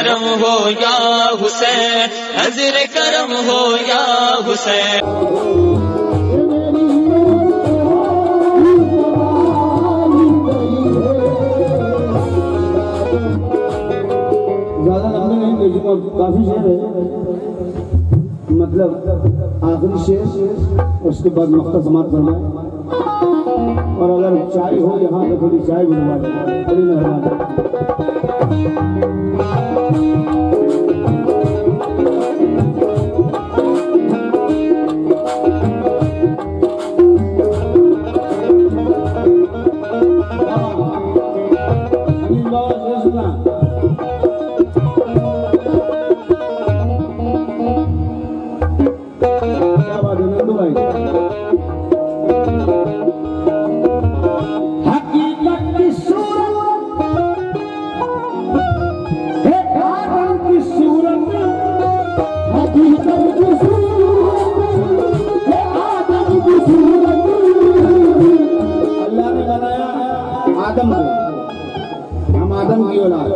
करम हो या हुसैन, नजर करम हो या हुसैन। ज्यादा लंबे नहीं भेजूंगा, काफी शेर है, मतलब आखिरी शेर, उसके बाद मख्ता समाप्त करना है। और अगर चाय हो यहाँ तो थोड़ी चाय बनवा देना, बड़ी मेहरबानी। आदम को, हम आदम की औलाद।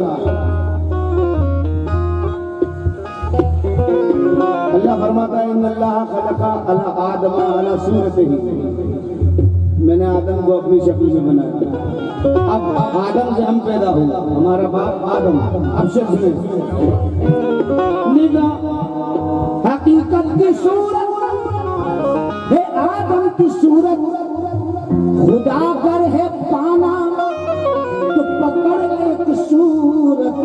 अल्लाह फरमाता है इन्नल्लाह खलका अला आदम अला सूरतिही, मैंने आदम को अपनी शक्ल में बनाया। अब आदम से हम पैदा हुए, हमारा बाप आदम। अब शख्स में निगाह हकीकत की सूरत है, आदम की सूरत खुदा पर है पाना तो पकड़ एक सूरत।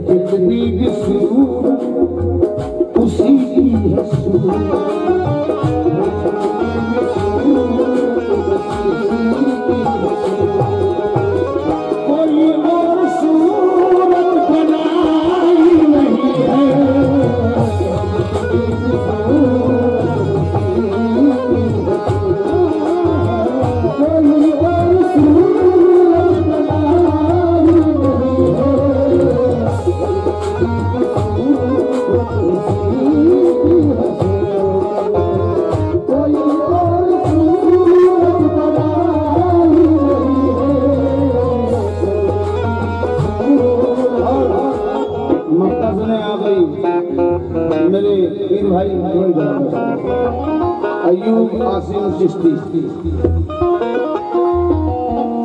जितनी भी सूरत उसी की है सूरत। कोई और सूरत बनाई नहीं है। मेरे पीर भाई अयूब आसिम चिश्ती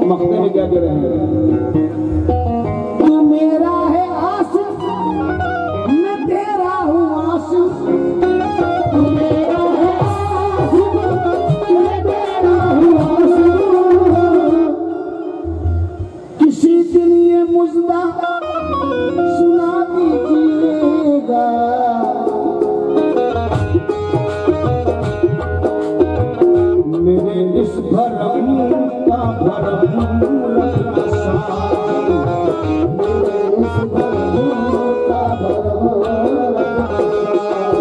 मखते में क्या कह रहे हैं? तू मेरा है आसिफ, मैं तेरा हूँ आसिफ। तू मेरा है आसिफ, मैं तेरा हूँ आसिफ। किसी दिन ये मुजदा सुना दीजिएगा, मेरे इस भरम का भरम रखना साथ, मेरे इस भरम का भरम रखना साथ।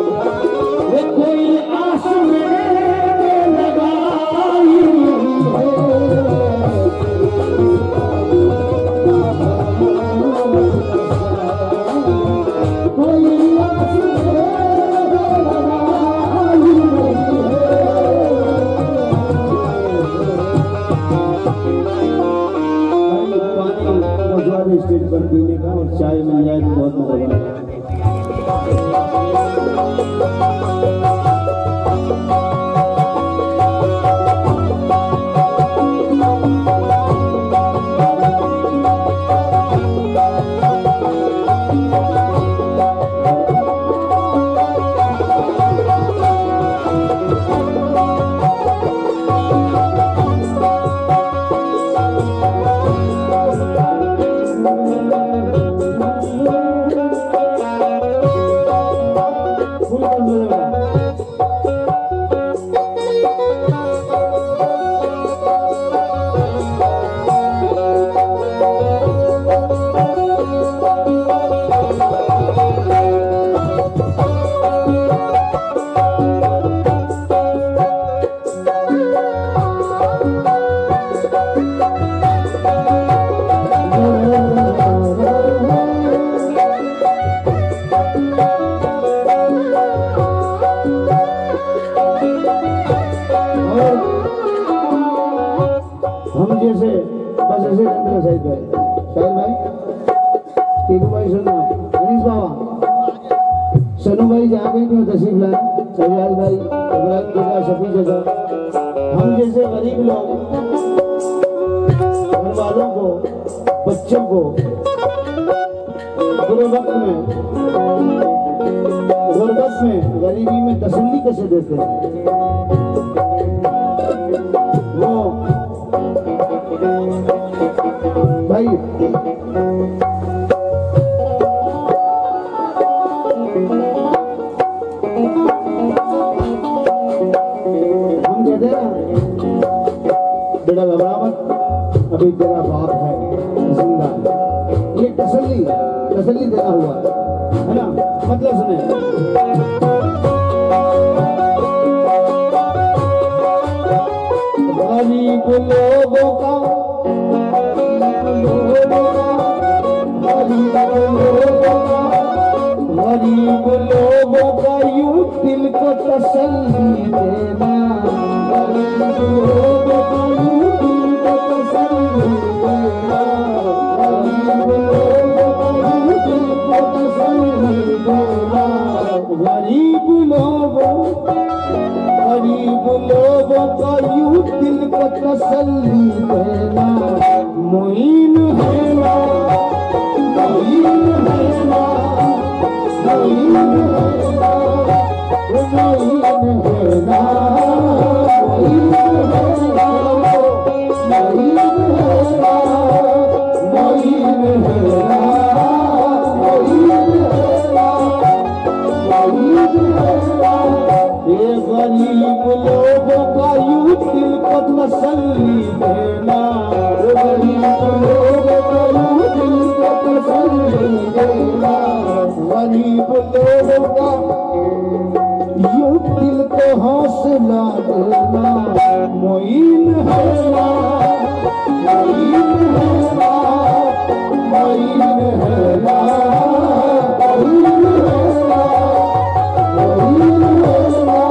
ये कोई आस मेरे लगाई कोई आस स्टेज पर पीने का और चाय मिल जाए तो बहुत मजा आएगा। हम जैसे बस ऐसे अंदर साहिब भाई टीकू भाई सुनना अनीस बाबा सनू भाई जहाँ कहीं भी तशरीफ लाए सरियाज भाई इब्राहिम जगह शफी जगह हम जैसे गरीब लोग घर वालों को बच्चों को बुरे वक्त में गुर्बत में गरीबी में तसल्ली कैसे देते हैं वो भाई हम कहते हैं बेटा घबरा मत अभी तेरा बाप है जिंदा ये तसल्ली देना हुआ है ना मतलब सुने गरीब लोगों का गरीब लोगों का यूं दिल को तसल्ली देना गरीब लोगों का यूं दिल को तसल्ली देना गरीब लोगों का यूं दिल को तसल्ली देना गरीब लोगों का यूं दिल को तसल्ली देना मुईन है ना मुईन है ना मुईन है ना मुईन है ना मुईन है ना मुईन है ना मुईन है ना ये गरीब लोगों का यूं दिल को तसल्ली देना गरीब लोगों का यूं दिल को तसल्ली देना गरीब लोगों का यूं दिल को हौसला देना मुईन है ना मुईन है ना मुईन है ना मुईन है ना मुईन है ना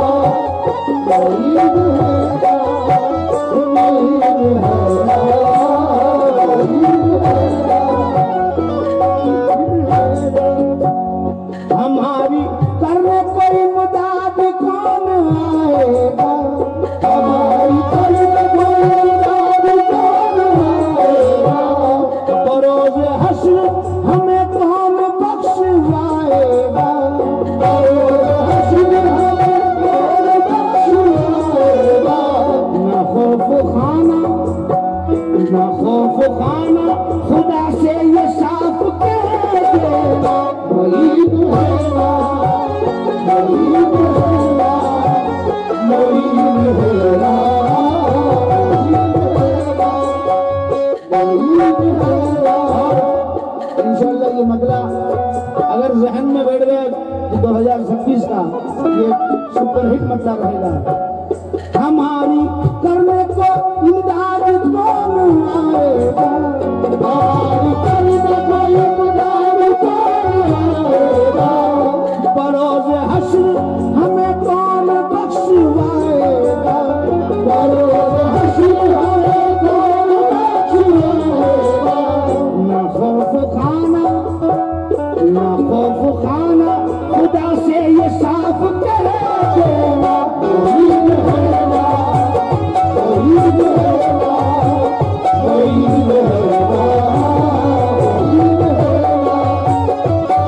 हमारी करने कोई मदद कौन आएगा हमारी करने कोई मदद कौन आएगा बरोज़ हश्र हमें कौन बख्शवाएगा बरोज़ हश्र हमें कौन बख्शवाएगा ना खौफ खाना खुदा से ये साफ कह देना मुईन है ना मुईन है ना मुईन है ना इंशाअल्लाह ये मतला अगर जहन में बैठ गया कि 2026 का ये सुपरहिट मतला रहेगा हमारी करने को इमदाद कौन आएगा हमारी करने को इमदाद कौन आएगा बरोज़ हश्र हमें कौन बख्शवाएगा बरोज़ हश्र हमें कौन बख्शवाएगा ना खौफ खाना खुदा से ये साफ कह देना मुईन है ना मुईन है ना मुईन है ना मुईन है ना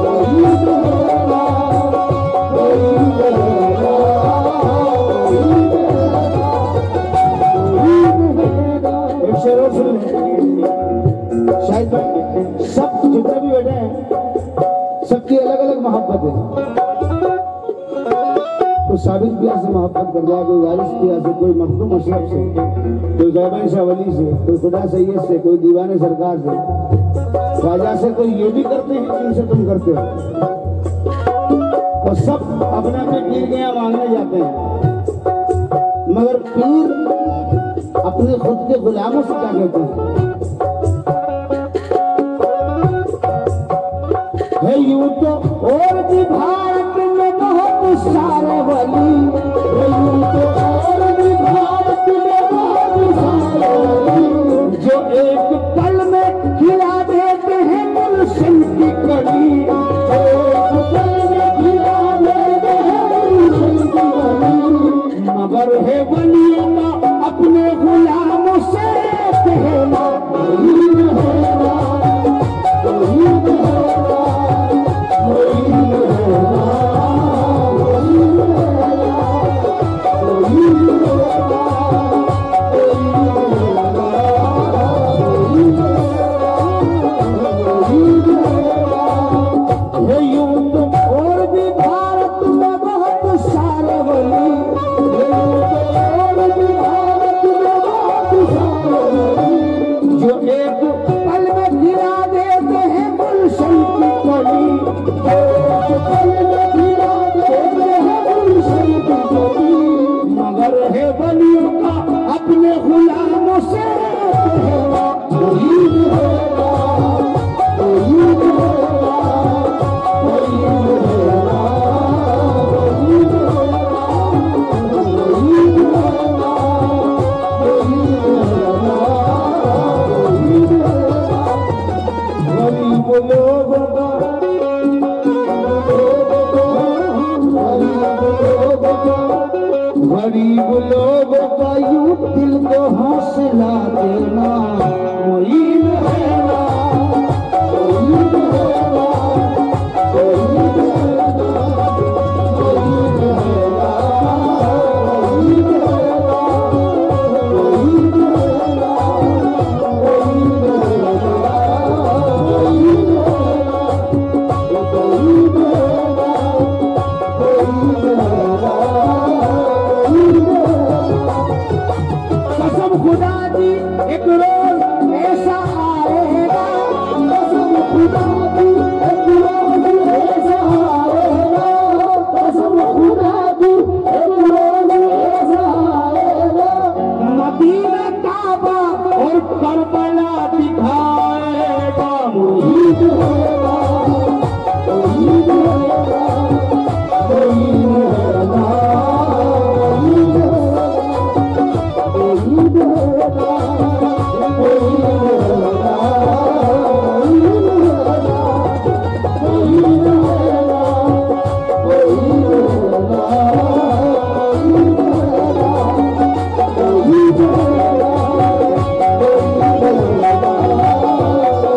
मुईन है ना मुईन है ना एक शेर और सुन शायद सब जितने भी बैठे हैं सबकी अलग अलग मोहब्बत है कोई साबित बिया से मोहब्बत कर रहा है कोई वारिस बिया से कोई मखदूम अशरफ से कोई गैबन शाह वली से कोई खुदा सैयद से कोई दीवाने सरकार से ख्वाजा से कोई ये भी करते हैं जिनसे तुम करते हो और सब अपने अपने पीर के यहाँ मांगने जाते हैं मगर पीर अपने खुद के गुलामों से क्या कहते हैं यूं तो और भी भारत में बहुत सारे वली यूं तो और भी भारत में बहुत सारे वली एक पल में खिला देते हैं गुलशन की कली, एक पल में खिला देते हैं गुलशन की कली, मगर है वलियों का अपने गुलामों से कहना तौहीद होगा, तौहीद होगा, तौहीद होगा, तौहीद होगा, तौहीद होगा। ये यूं तो और भी भारत में बहुत सारे वली, ये यूं तो और भी भारत में बहुत सारे वली, जो एक पल में गिरा देते हैं गुलशन की कली, एक पल में गिरा देते हैं गुलशन की कली, मगर है वलियों का अपने गुलामों से कहना तौहीद होगा, तौहीद होगा, तौहीद होगा, तौहीद होगा, तौहीद होगा, तौहीद होगा, तौहीद होगा। गरीब लोगों का, गरीब लोगों का यूं दिल को हौसला देना मुहीब है ना, मुहीब है ना, मुहीब है ना, मुहीब है ना, मुहीब है ना, मुहीब है ना, मुहीब है ना, मुहीब है ना, मुहीब है ना, मुहीब है ना। कसम खुदा की एक रोज ऐसा आएगा, कसम खुदा की एक रोज ऐसा आएगा, कसम खुदा की एक रोज ऐसा आएगा, मदीना काबा और करबला दिखाएगा मुहीब होगा, तौहीद होगा, तौहीद होगा, तौहीद होगा, तौहीद होगा, तौहीद होगा, तौहीद होगा, तौहीद होगा, तौहीद होगा, तौहीद होगा,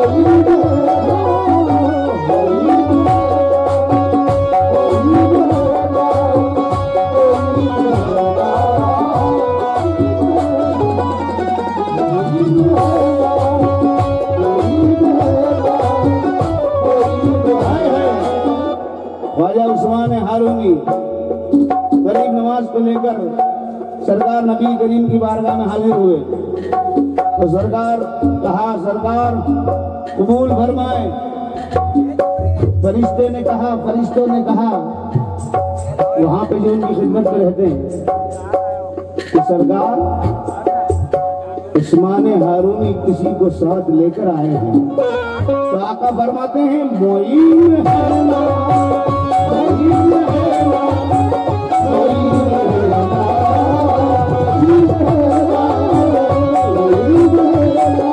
तौहीद होगा, तौहीद होगा, तौहीद ख्वाजा उस्मान हारूनी गरीब नवाज को लेकर सरकार नबी करीम की बारगाह में हाजिर हुए, तो सरकार कहा, सरकार कबूल फरमाए। फरिश्ते ने कहा, फरिश्तों ने कहा, वहां पे जो उनकी खिदमत में रहते हैं कि सरकार उस्मान हारूनी किसी को साथ लेकर आए हैं, तो आका फरमाते हैं मोइन है ना, मोइन है ना, मोइन है ना, मोइन है ना, मोइन है ना, मोइन है ना,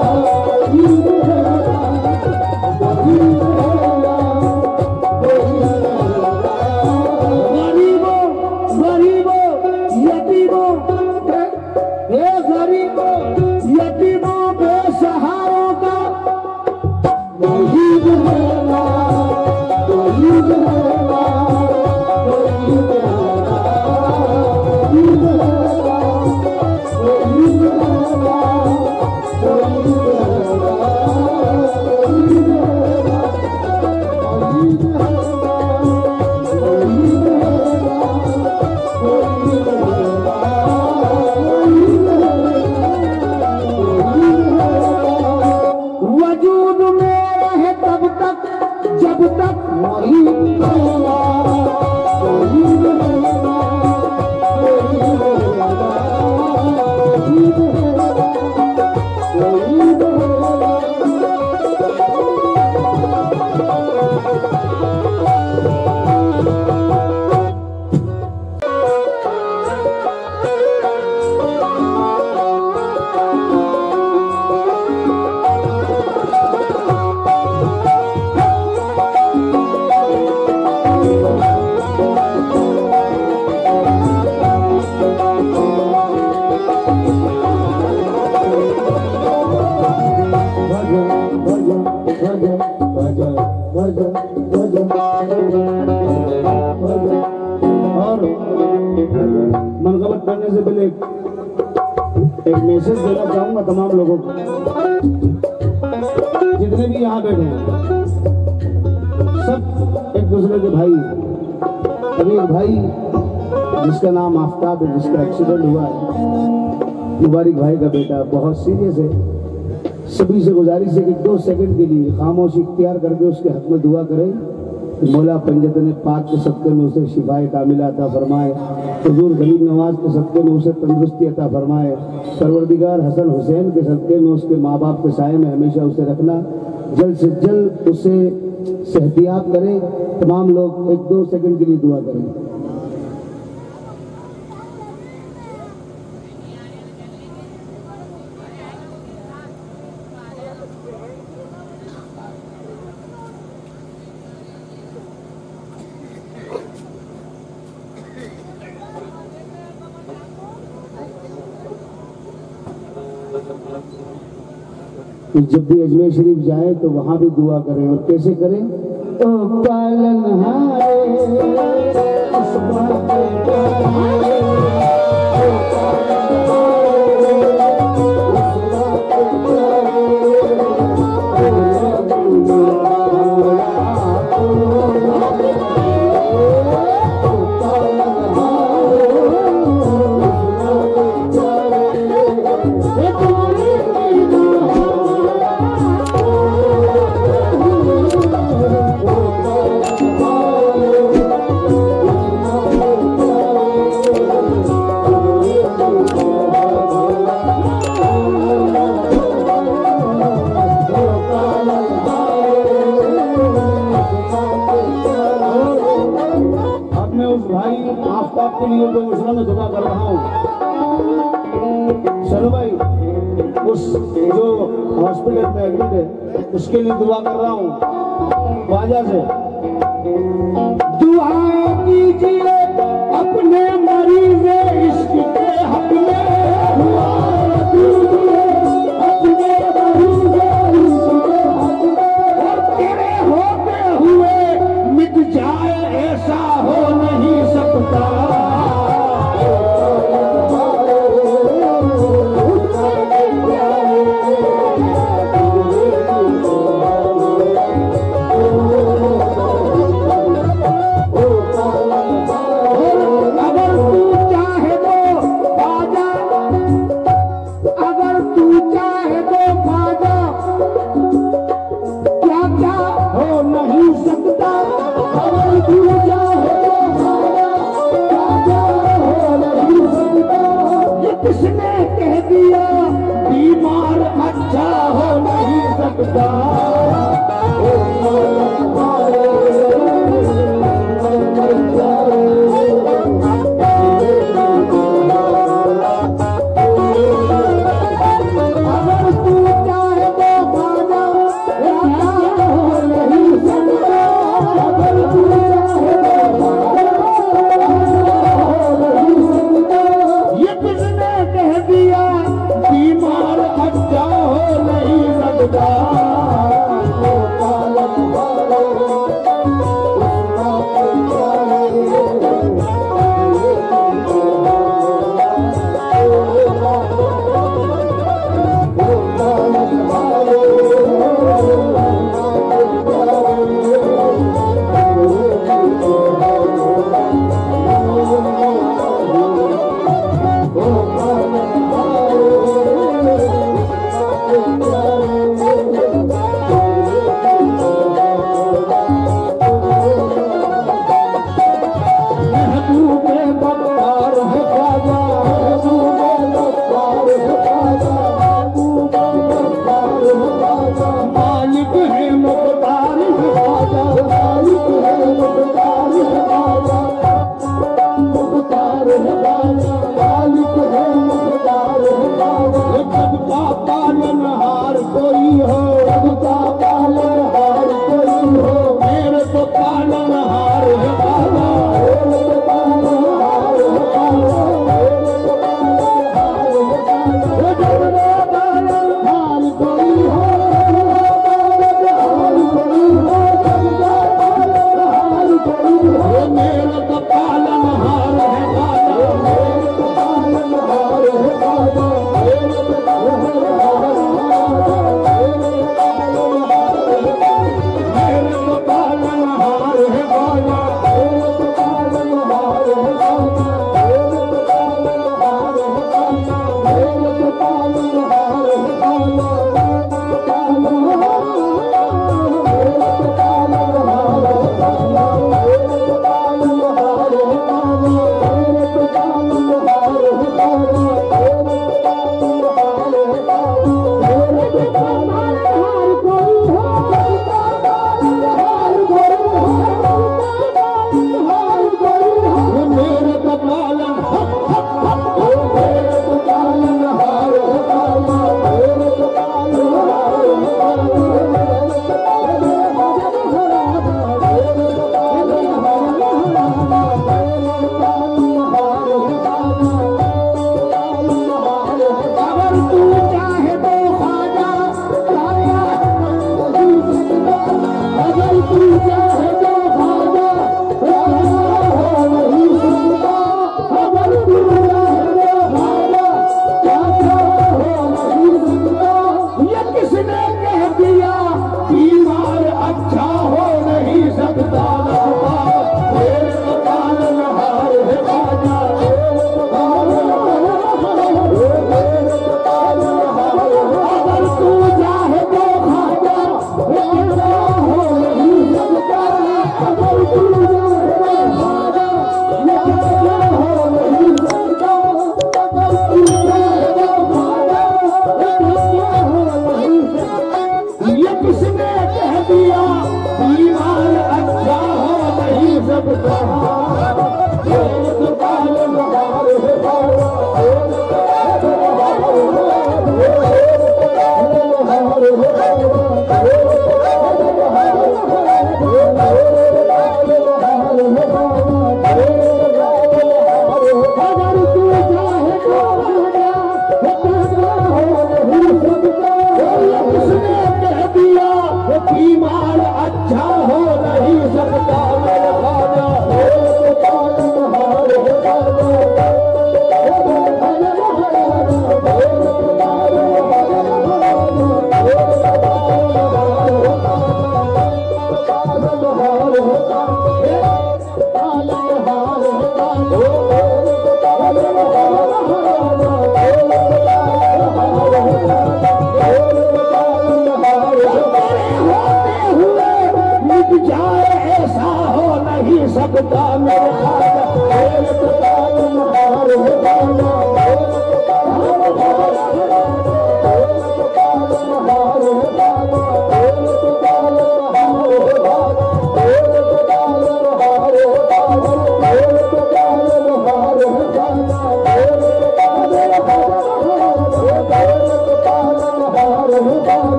मोइन है ना, मोइन है ना, मोइन है ना। गरीबों, गरीबों, यतीमों, गरीबों, यतीमों, बेसहारों का तौहीद है ना, तौहीद है ना, करने से पहले एक मैसेज देना चाहूंगा तमाम लोगों को, जितने भी यहाँ बैठे हैं, सब एक दूसरे के भाई। अभी एक भाई जिसका नाम आफ्ताब है, जिसका एक्सीडेंट हुआ है, मुबारक भाई का बेटा, बहुत सीरियस है। सभी से गुजारिश है कि 2 सेकंड के लिए खामोशी इख्तियार करके उसके हक में दुआ करें। मौला पंजतन पाक के सदक़े में उसे शिफाए कामिला अता फरमाए, हुजूर गरीब नवाज के सदक़े में उसे तंदुरुस्ती अता फरमाए, परवरदिगार हसन हुसैन के सदक़े में उसके माँ बाप के साए में हमेशा उसे रखना, जल्द से जल्द उसे सेहतियाब करें। तमाम लोग 1-2 सेकंड के लिए दुआ करें। जब भी अजमेर शरीफ जाए तो वहां भी दुआ करें। और कैसे करें? ओ पालन हारे के लिए तो मुस्लिम में दुआ कर रहा हूँ। चलो भाई, उस जो हॉस्पिटल में एडमिट है उसके लिए दुआ कर रहा हूँ। वाजा से दुआ कीजिए अपने मरीज इश्क के हक में, दुआ कीजिए अपने मरीज इश्क के हक में, और तेरे होते हुए मिट जाए ऐसा हो नहीं सकता। किसने कह दिया बीमार अच्छा हो नहीं सकता।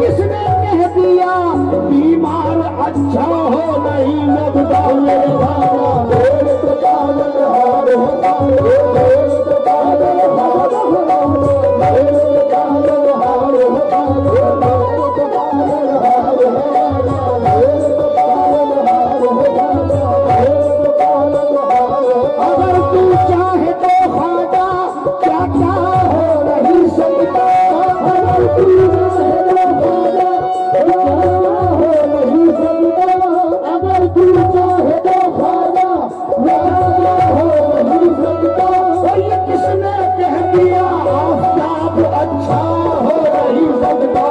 किसने कह दिया बीमार अच्छा हो नहीं लगता अगर तू चाहे तो खाजा क्या क्या हो नहीं सकता अगर तू चाहे तो खाजा हो नहीं सकता अगर तू चाहे तो खाजा हो नहीं सकता ये किसने कह दिया आफ्ताब अच्छा हो नहीं सकता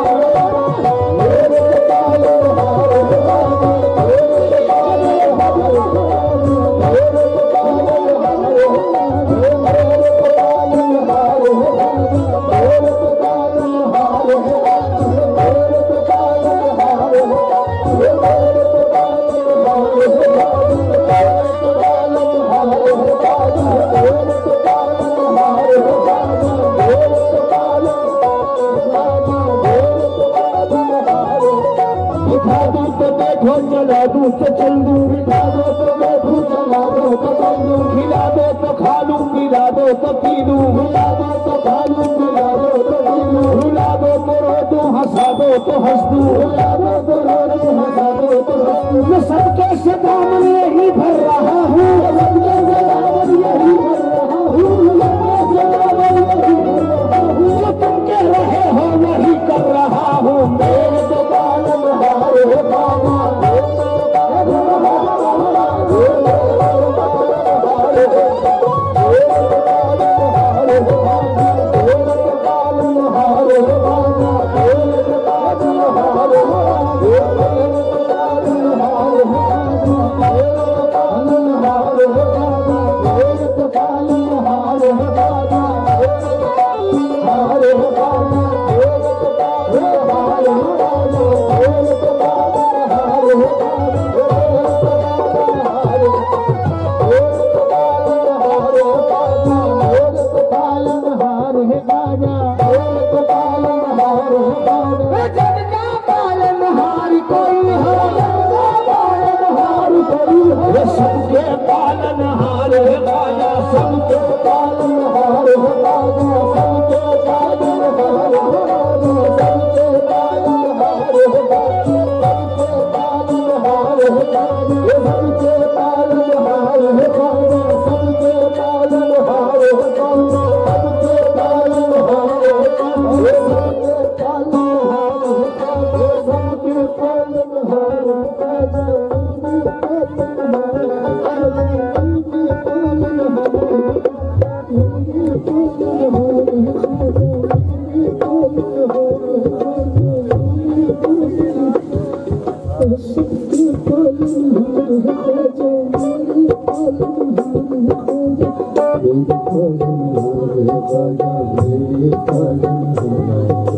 बैठो चला दूं तो चल दूं बिठा दो तो बैठू चला दो तो चल दूं खिला दो तो खा लूं पिला दो तो पी लूं खिला दो तो खा लूं पिला दो तो पी लूं रुला दो तो रो दूं हंसा दो तो हंस दूं रुला दो तो रो दूं हंसा दो तो हंस दूं मैं सबके से दामन यही भर रहा हूँ सबके से दामन यही भर रहा हूँ सबके से दामन यही भर रहा हूँ जो तुम कह रहे हो वही कर रहा हूँ मेरे तो बालम हारे बाबा सबके पालन हार राजा सबके पालन हार राजा सबके पालन हार सबके पालन हार सबके पालन हार सबके पालन हार सबके पालन हार सबके पालन हार सबके पालन हार मेरे